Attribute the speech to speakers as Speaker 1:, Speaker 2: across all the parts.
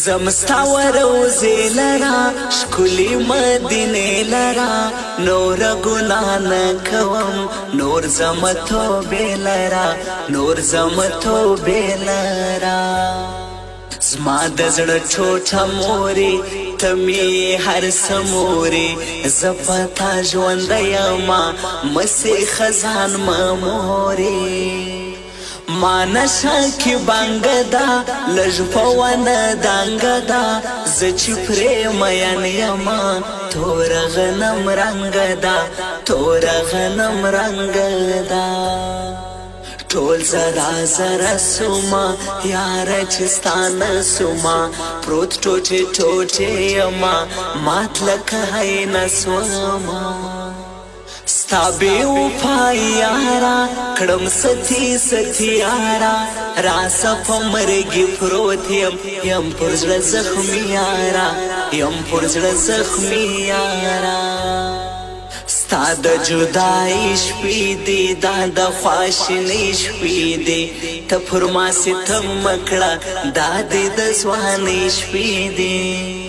Speaker 1: زمستا وروزی لرا شکلی مدینه لرا نور گناه نکوم نور زمتو بیلرا نور زمتو بیلرا زما د زړه ټوټه مورې ته مې هر څه مورې زه په تا ژوندی یمه مسې خزان مه مورې ما نشه کې بانګه ده لږ په ونه دانګه ده زه چې پرې مین یمه توره غنم رنګه ده توره غنم رنګه ده ټول زرا زرا سوما یاره چې ستانه سوما پروت ټوټې ټوټې یما مات لکه هینه سوما ستا بې وفا یاره کړم ستي ستي یاره راسه په مرګي پروت یم پر زړه زخمي یاره یم پر زړه زخمي یاره ستا د جدای شپې دی دا د خواشینۍ شپې دی ته پر ما ستم کړه دا دی د ځوانۍ شپې دی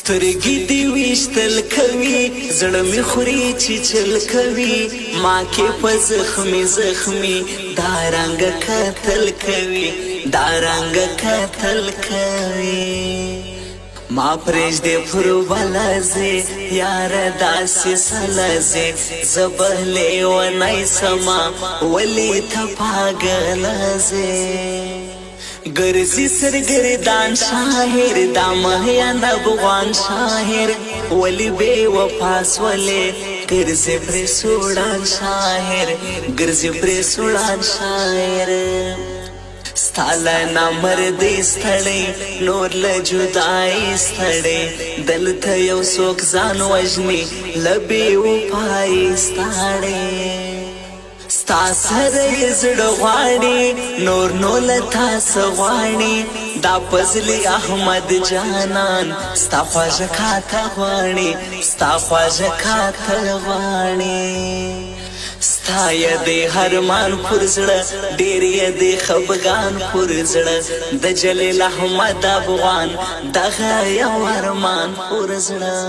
Speaker 1: سترګې دې ویشتل کوي زړه مې خوري چې چل کوي ما کې په زخمي زخمي دا رنګ کتل کوي دا رنګ کتل کوي ما پرېږدې پر بلځې یاره داسې سلځې زه بهلې ونی سمه ولې ته پاګله ځې ګرځي سرګردان شاهر دا مهیان افغان شاهر ولې بې وفا سولې ګرځي پرې سوړان شاهر ګرځي پرې سوړان شاهر ستا له نامردۍ ستړی نور له جدایۍ ستړی دلته یو څوک ځان وژني له بې وفایۍ ستړی ستا سره یې زړه غواړي نور نو له تا څه غواړي دا فضلي احمد جانان ستا خواږه کاته غواړي ستا خواږه کاته غواړي ستا یې هر مان پر زړه ډېر یې خفګان پر زړه د جلیل احمد افغان دغه یو ارمان پر زړه